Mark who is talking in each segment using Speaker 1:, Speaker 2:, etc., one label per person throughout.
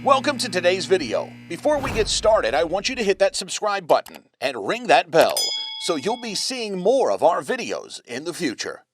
Speaker 1: Welcome to today's video. Before we get started, I want you to hit that subscribe button and ring that bell so you'll be seeing more of our videos in the future.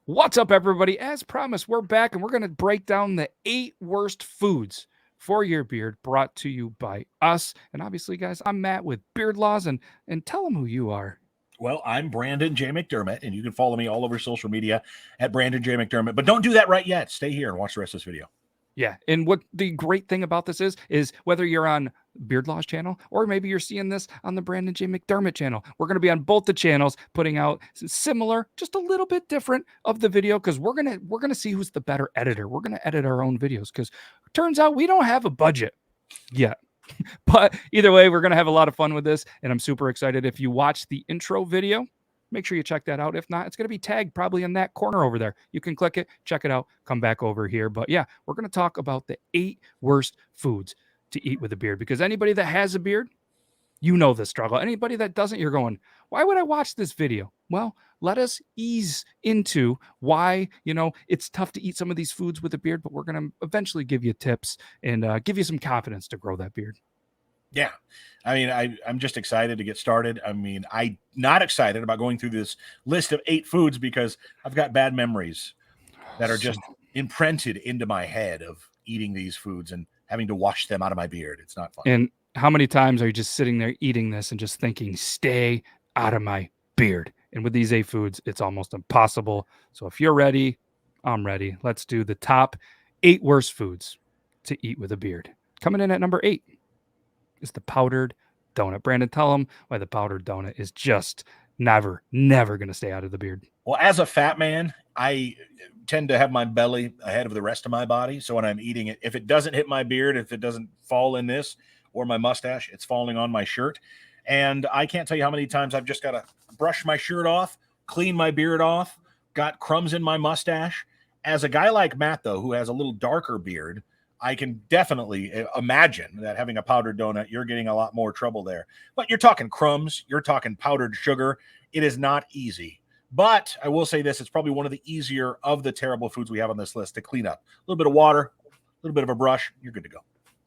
Speaker 2: What's up, everybody? As promised, we're back and we're going to break down the 8 worst foods for your beard, brought to you by us. And obviously, guys, I'm Matt with Beard Laws, and tell them who you are.
Speaker 3: Well, I'm Brandon J. McDermott, and you can follow me all over social media at Brandon J. McDermott. But don't do that right yet. Stay here and watch the rest of this video.
Speaker 2: Yeah, and what the great thing about this is whether you're on Beard Laws channel or maybe you're seeing this on the Brandon J. McDermott channel, we're going to be on both the channels putting out similar, just a little bit different of the video, because we're gonna see who's the better editor. We're gonna edit our own videos because it turns out we don't have a budget yet. But either way, we're gonna have a lot of fun with this, and I'm super excited. If you watch the intro video, make sure you check that out. If not, it's going to be tagged probably in that corner over there. You can click it, check it out, come back over here. But yeah, we're going to talk about the 8 worst foods to eat with a beard, because anybody that has a beard, you know the struggle. Anybody that doesn't, you're going, why would I watch this video? Well, let us ease into why, it's tough to eat some of these foods with a beard, but we're going to eventually give you tips and give you some confidence to grow that beard.
Speaker 3: Yeah. I mean, I'm just excited to get started. I mean, I'm not excited about going through this list of 8 foods because I've got bad memories that are just imprinted into my head of eating these foods and having to wash them out of my beard. It's not fun.
Speaker 2: And how many times are you just sitting there eating this and just thinking, stay out of my beard? And with these 8 foods, it's almost impossible. So if you're ready, I'm ready. Let's do the top 8 worst foods to eat with a beard. Coming in at number 8 is the powdered donut. Brandon, tell them why the powdered donut is just never going to stay out of the beard.
Speaker 3: Well, as a fat man, I tend to have my belly ahead of the rest of my body. So when I'm eating it, if it doesn't hit my beard, if it doesn't fall in this or my mustache, it's falling on my shirt. And I can't tell you how many times I've just got to brush my shirt off, clean my beard off, got crumbs in my mustache. As a guy like Matt, though, who has a little darker beard, I can definitely imagine that having a powdered donut, you're getting a lot more trouble there. But you're talking crumbs, you're talking powdered sugar. It is not easy. But I will say this, it's probably one of the easier of the terrible foods we have on this list to clean up. A little bit of water, a little bit of a brush, you're good to go.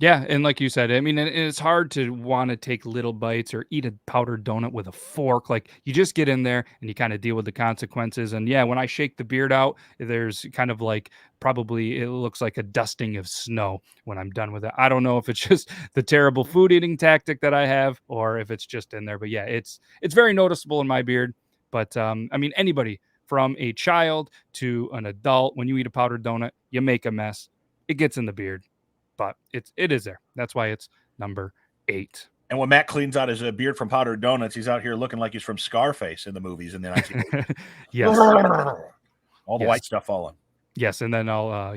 Speaker 2: Yeah, and like you said, I mean, it's hard to want to take little bites or eat a powdered donut with a fork. Like, you just get in there and you kind of deal with the consequences. And yeah, when I shake the beard out, there's kind of like probably it looks like a dusting of snow when I'm done with it. I don't know if it's just the terrible food eating tactic that I have or if it's just in there. But yeah, it's very noticeable in my beard. But I mean, anybody from a child to an adult, when you eat a powdered donut, you make a mess. It gets in the beard. But it is there. That's why it's number 8.
Speaker 3: And when Matt cleans out his beard from powdered donuts, he's out here looking like he's from Scarface in the movies in the 1980s.
Speaker 2: Yes.
Speaker 3: All the white stuff falling.
Speaker 2: Yes, and then I'll,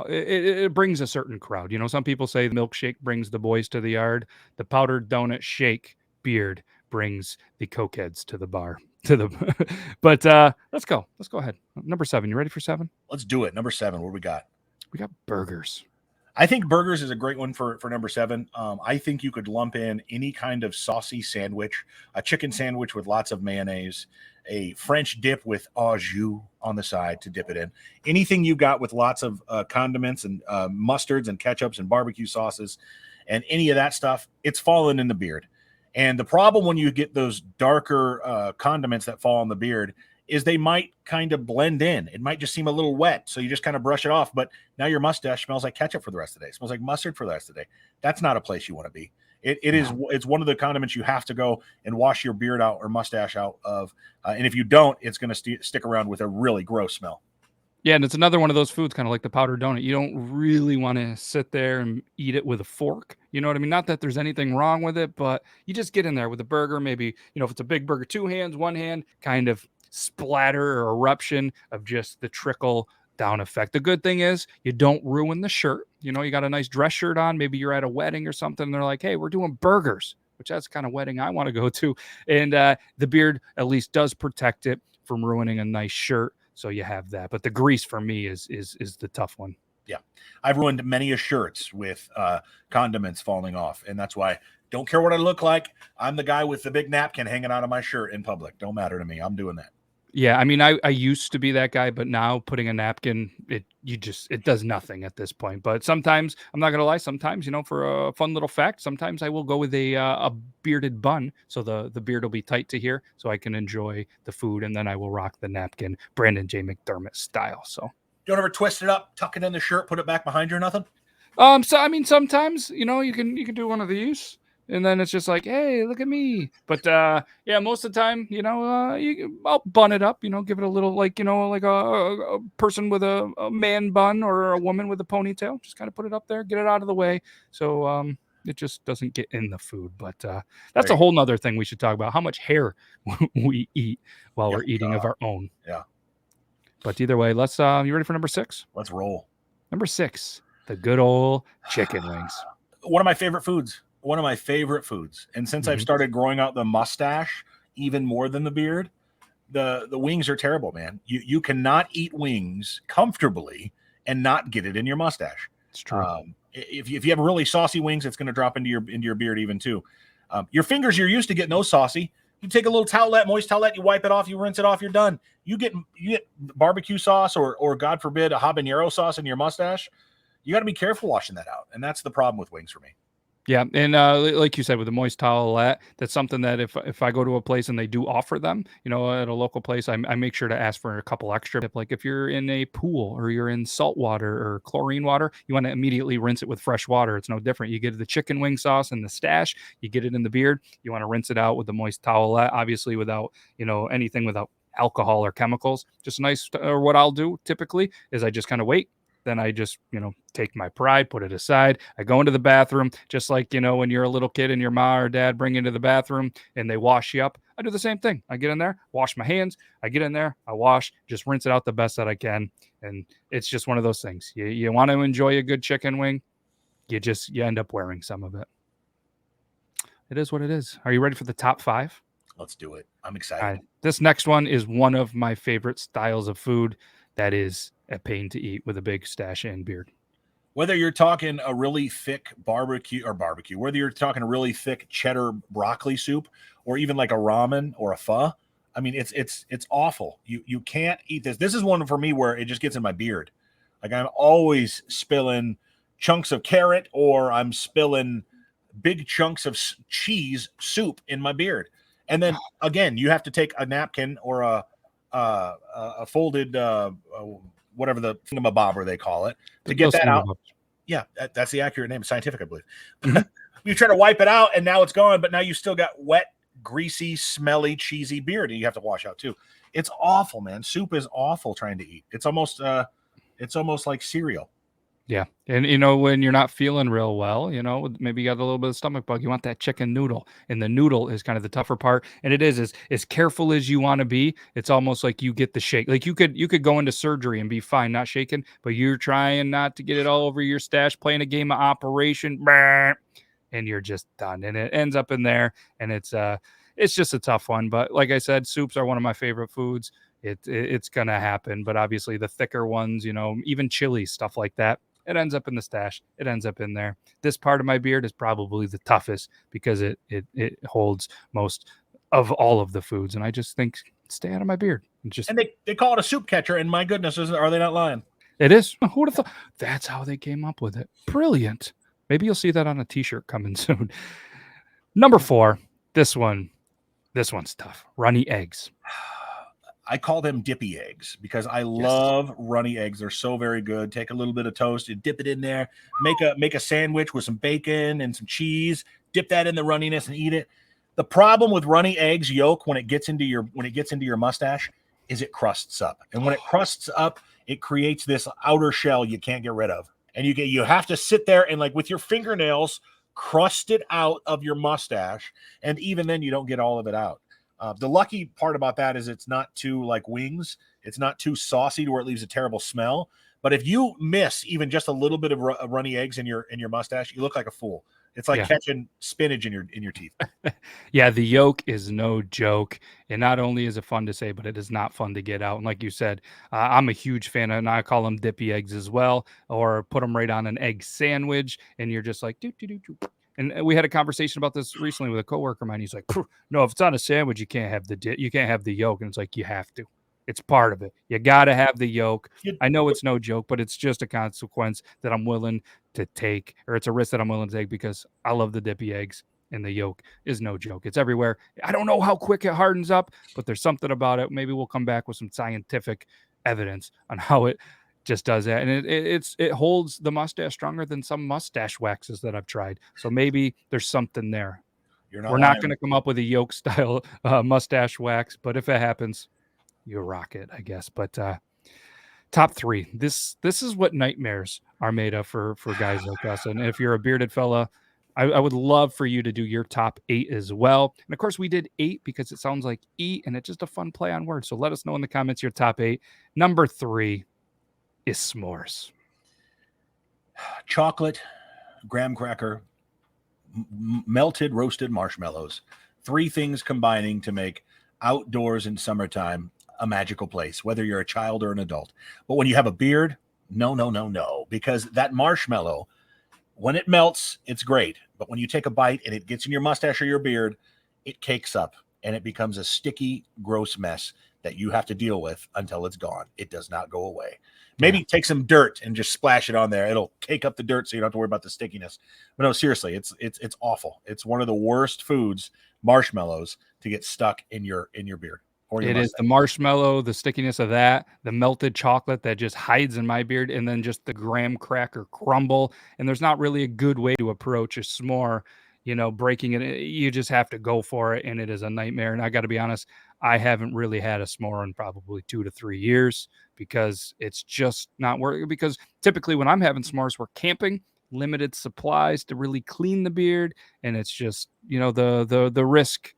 Speaker 2: it brings a certain crowd. Some people say the milkshake brings the boys to the yard. The powdered donut shake beard brings the cokeheads to the bar. But let's go. Let's go ahead. Number 7. You ready for 7?
Speaker 3: Let's do it. Number 7. What do we got?
Speaker 2: We got burgers.
Speaker 3: I think burgers is a great one for number 7. I think you could lump in any kind of saucy sandwich, a chicken sandwich with lots of mayonnaise, a French dip with au jus on the side to dip it in. Anything you got with lots of condiments and mustards and ketchups and barbecue sauces and any of that stuff, it's falling in the beard. And the problem when you get those darker condiments that fall on the beard is they might kind of blend in. It might just seem a little wet, so you just kind of brush it off, but now your mustache smells like ketchup for the rest of the day. It smells like mustard for the rest of the day. That's not a place you want to be. It's one of the condiments you have to go and wash your beard out or mustache out of, and if you don't, it's going to stick around with a really gross smell.
Speaker 2: Yeah, and it's another one of those foods, kind of like the powdered donut. You don't really want to sit there and eat it with a fork. You know what I mean? Not that there's anything wrong with it, but you just get in there with a burger. Maybe, if it's a big burger, 2 hands, 1 hand, kind of splatter or eruption of just the trickle down effect. The good thing is you don't ruin the shirt. You got a nice dress shirt on. Maybe you're at a wedding or something. And they're like, hey, we're doing burgers, which that's the kind of wedding I want to go to. And the beard at least does protect it from ruining a nice shirt. So you have that. But the grease for me is the tough one.
Speaker 3: Yeah. I've ruined many a shirts with condiments falling off. And that's why don't care what I look like. I'm the guy with the big napkin hanging out of my shirt in public. Don't matter to me. I'm doing that.
Speaker 2: Yeah, I mean, I used to be that guy, but now putting a napkin, it does nothing at this point. But sometimes, I'm not gonna lie, sometimes, for a fun little fact, sometimes I will go with a bearded bun, so the beard will be tight to here, so I can enjoy the food, and then I will rock the napkin, Brandon J. McDermott style. So,
Speaker 3: Don't ever twist it up, tuck it in the shirt, put it back behind you or nothing?
Speaker 2: so I mean, sometimes you can do one of these, and then it's just like, hey, look at me. But yeah, most of the time, I'll bun it up, give it a little like like a person with a man bun or a woman with a ponytail. Just kind of put it up there, get it out of the way, so it just doesn't get in the food. But that's
Speaker 3: There
Speaker 2: a
Speaker 3: you
Speaker 2: whole nother thing we should talk about: how much hair we eat while
Speaker 3: go.
Speaker 2: we're eating of our own.
Speaker 3: Yeah.
Speaker 2: But either way, let's. You ready for number 6?
Speaker 3: Let's roll.
Speaker 2: Number 6, the good old chicken wings.
Speaker 3: One of my favorite foods. One of my favorite foods. And since I've
Speaker 2: Mhm.
Speaker 3: started growing out the mustache even more than the beard, the wings are terrible, man. You cannot eat wings comfortably and not get it in your mustache.
Speaker 2: It's true.
Speaker 3: If you have really saucy wings, it's going to drop into your beard even too. Your fingers, you're used to getting those saucy. You take a little towelette, moist towelette, you wipe it off, you rinse it off, you're done. You get barbecue sauce or God forbid a habanero sauce in your mustache. You got to be careful washing that out, and that's the problem with wings for me.
Speaker 2: Yeah, and like you said, with the moist towelette, that's something that if I go to a place and they do offer them, at a local place, I make sure to ask for a couple extra. Like if you're in a pool or you're in salt water or chlorine water, you want to immediately rinse it with fresh water. It's no different. You get the chicken wing sauce and the stash, you get it in the beard, you want to rinse it out with the moist towelette, obviously without anything without alcohol or chemicals. Just nice. Or what I'll do typically is I just kind of wait. Then I just, take my pride, put it aside. I go into the bathroom, just like, when you're a little kid and your mom or dad bring you into the bathroom and they wash you up. I do the same thing. I get in there, wash my hands. I get in there, I wash, just rinse it out the best that I can. And it's just one of those things. You want to enjoy a good chicken wing, you end up wearing some of it. It is what it is. Are you ready for the top 5?
Speaker 3: Let's do it. I'm excited.
Speaker 2: All right. This next one is one of my favorite styles of food that is a pain to eat with a big stash and beard.
Speaker 3: Whether you're talking a really thick barbecue, whether you're talking a really thick cheddar broccoli soup, or even like a ramen or a pho, I mean, it's awful. You can't eat this. This is one for me where it just gets in my beard. Like I'm always spilling chunks of carrot, or I'm spilling big chunks of cheese soup in my beard. And then again, you have to take a napkin or a folded whatever the thingamabobber they call it to get that out. Yeah, that's the accurate name. It's scientific, I believe. Mm-hmm. You try to wipe it out, and now it's gone, but now you still got wet, greasy, smelly, cheesy beard, and you have to wash out too. It's awful, man. Soup is awful trying to eat. It's almost like cereal.
Speaker 2: Yeah. And, when you're not feeling real well, maybe you got a little bit of stomach bug, you want that chicken noodle. And the noodle is kind of the tougher part. And it is as careful as you want to be. It's almost like you get the shake. Like you could go into surgery and be fine, not shaking, but you're trying not to get it all over your stash, playing a game of Operation, and you're just done. And it ends up in there. And it's just a tough one. But like I said, soups are one of my favorite foods. It's going to happen. But obviously the thicker ones, even chili, stuff like that, it ends up in the stash. It ends up in there. This part of my beard is probably the toughest because it holds most of all of the foods. And I just think stay out of my beard.
Speaker 3: And they call it a soup catcher. And my goodness, are they not lying?
Speaker 2: It is. Who would have thought? That's how they came up with it. Brilliant. Maybe you'll see that on a t-shirt coming soon. Number 4. This one's tough. Runny eggs.
Speaker 3: I call them dippy eggs because I love runny eggs. They're so very good. Take a little bit of toast and dip it in there. Make a sandwich with some bacon and some cheese. Dip that in the runniness and eat it. The problem with runny eggs yolk when it gets into your mustache is it crusts up. And when it crusts up, it creates this outer shell you can't get rid of. And you have to sit there and like with your fingernails crust it out of your mustache. And even then you don't get all of it out. The lucky part about that is it's not too like wings. It's not too saucy to where it leaves a terrible smell. But if you miss even just a little bit of runny eggs in your mustache, you look like a fool. It's like catching spinach in your teeth.
Speaker 2: Yeah, the yolk is no joke. And not only is it fun to say, but it is not fun to get out. And like you said, I'm a huge fan of, and I call them dippy eggs as well, or put them right on an egg sandwich. And you're just like, doo, doo, doo, doo. And we had a conversation about this recently with a coworker of mine. He's like, no, if it's on a sandwich, you can't have the yolk. And it's like, you have to. It's part of it. You got to have the yolk.
Speaker 3: You-
Speaker 2: I know it's no joke, but it's just a consequence that I'm willing to take, or it's a risk that I'm willing to take because I love the dippy eggs, and the yolk is no joke. It's everywhere. I don't know how quick it hardens up, but there's something about it. Maybe we'll come back with some scientific evidence on how it just does that, and it holds the mustache stronger than some mustache waxes that I've tried. So maybe there's something there.
Speaker 3: You're not
Speaker 2: We're not
Speaker 3: lying.
Speaker 2: going to come up with a yolk style mustache wax, but if it happens, you rock it, I guess. But top three. This is what nightmares are made of for guys like us. And if you're a bearded fella, I would love for you to do your top 8 as well. And of course, we did 8 because it sounds like eat, and it's just a fun play on words. So let us know in the comments your top 8. Number 3 is s'mores.
Speaker 3: Chocolate, graham cracker, melted roasted marshmallows. 3 things combining to make outdoors in summertime a magical place, whether you're a child or an adult. But when you have a beard, no, because that marshmallow, when it melts, it's great. But when you take a bite and it gets in your mustache or your beard, it cakes up and it becomes a sticky, gross mess that you have to deal with until it's gone. It does not go away. Maybe take some dirt and just splash it on there. It'll cake up the dirt so you don't have to worry about the stickiness. But no, seriously, it's awful. It's one of the worst foods, marshmallows, to get stuck in your beard.
Speaker 2: It is the marshmallow, the stickiness of that, the melted chocolate that just hides in my beard, and then just the graham cracker crumble. And there's not really a good way to approach a s'more, breaking it. You just have to go for it, and it is a nightmare. And I got to be honest, I haven't really had a s'more in probably 2 to 3 years because it's just not working. Because typically when I'm having s'mores, we're camping, limited supplies to really clean the beard, and it's just the risk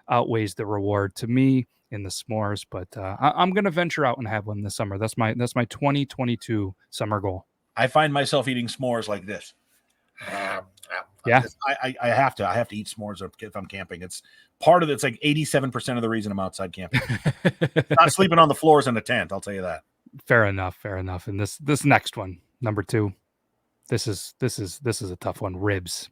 Speaker 2: outweighs the reward to me in the s'mores. But I'm going to venture out and have one this summer. That's my 2022 summer goal.
Speaker 3: I find myself eating s'mores like this.
Speaker 2: Yeah,
Speaker 3: I have to eat s'mores if I'm camping. It's part of it. It's like 87% of the reason I'm outside camping. Not sleeping on the floors in the tent, I'll tell you that.
Speaker 2: Fair enough. And this next one, number 2, this is a tough one. Ribs.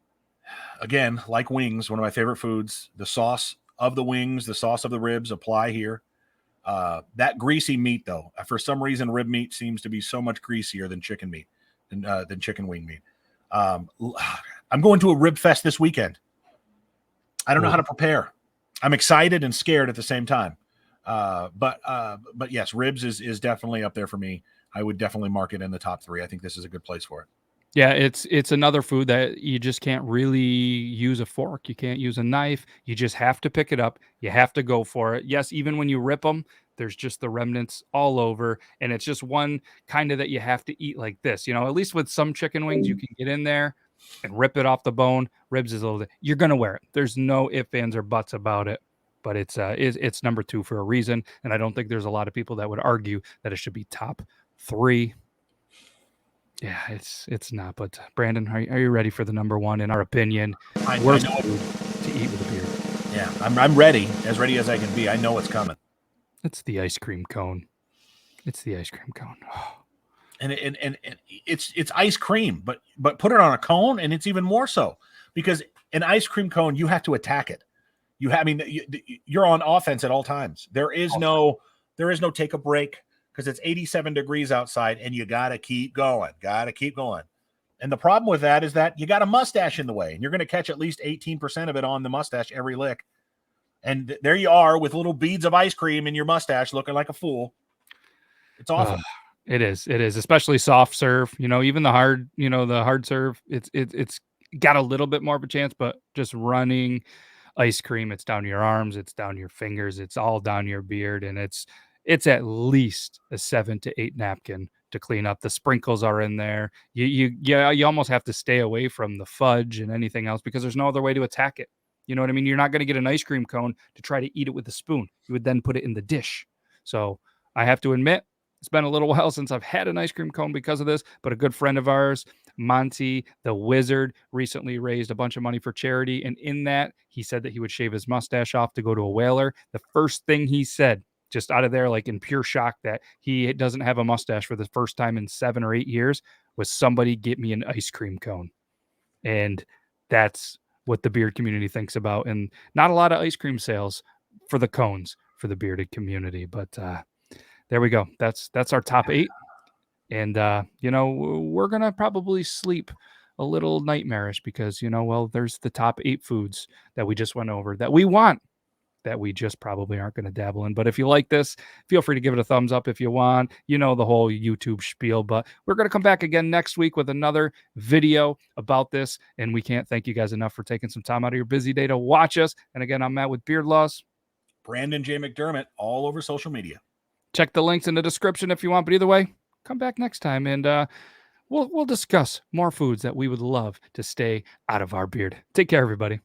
Speaker 3: Again, like wings, one of my favorite foods. The sauce of the wings, the sauce of the ribs apply here. That greasy meat, though, for some reason, rib meat seems to be so much greasier than chicken meat, than chicken wing meat. I'm going to a rib fest this weekend. I don't know how to prepare. I'm excited and scared at the same time. But yes, ribs is definitely up there for me. I would definitely mark it in the top 3. I think this is a good place for it.
Speaker 2: Yeah, it's another food that you just can't really use a fork. You can't use a knife. You just have to pick it up. You have to go for it. Yes, even when you rip them, there's just the remnants all over. And it's just one kind of that you have to eat like this. At least with some chicken wings, you can get in there and rip it off the bone. Ribs is a little, you're going to wear it. There's no ifs, ands, or buts about it. But it's number 2 for a reason. And I don't think there's a lot of people that would argue that it should be top 3. Yeah, it's not. But Brandon, are you ready for the number 1 in our opinion? Worst food to eat with a beard.
Speaker 3: Yeah, I'm ready as I can be. I know what's coming.
Speaker 2: It's the ice cream cone.
Speaker 3: And it's ice cream, but put it on a cone, and it's even more so because an ice cream cone, you have to attack it. You're on offense at all times. There is no take a break. Because it's 87 degrees outside and you got to keep going. And the problem with that is that you got a mustache in the way and you're going to catch at least 18% of it on the mustache every lick. And there you are with little beads of ice cream in your mustache looking like a fool. It's awful.
Speaker 2: It is, especially soft serve, even the hard, the hard serve, it's got a little bit more of a chance, but just running ice cream, it's down your arms, it's down your fingers, it's all down your beard, and it's at least a 7 to 8 napkin to clean up. The sprinkles are in there. You almost have to stay away from the fudge and anything else because there's no other way to attack it. You know what I mean? You're not going to get an ice cream cone to try to eat it with a spoon. You would then put it in the dish. So I have to admit, it's been a little while since I've had an ice cream cone because of this, but a good friend of ours, Monty the Wizard, recently raised a bunch of money for charity. And in that, he said that he would shave his mustache off to go to a whaler. The first thing he said, just out of there, like in pure shock that he doesn't have a mustache for the first time in 7 or 8 years, was somebody get me an ice cream cone. And that's what the beard community thinks about. And not a lot of ice cream sales for the cones for the bearded community. But there we go. That's our top 8. And, we're going to probably sleep a little nightmarish because, well, there's the top 8 foods that we just went over that we want, that we just probably aren't going to dabble in. But if you like this, feel free to give it a thumbs up if you want. The whole YouTube spiel. But we're going to come back again next week with another video about this. And we can't thank you guys enough for taking some time out of your busy day to watch us. And again, I'm Matt with Beard Laws.
Speaker 3: Brandon J. McDermott, all over social media.
Speaker 2: Check the links in the description if you want. But either way, come back next time and we'll discuss more foods that we would love to stay out of our beard. Take care, everybody.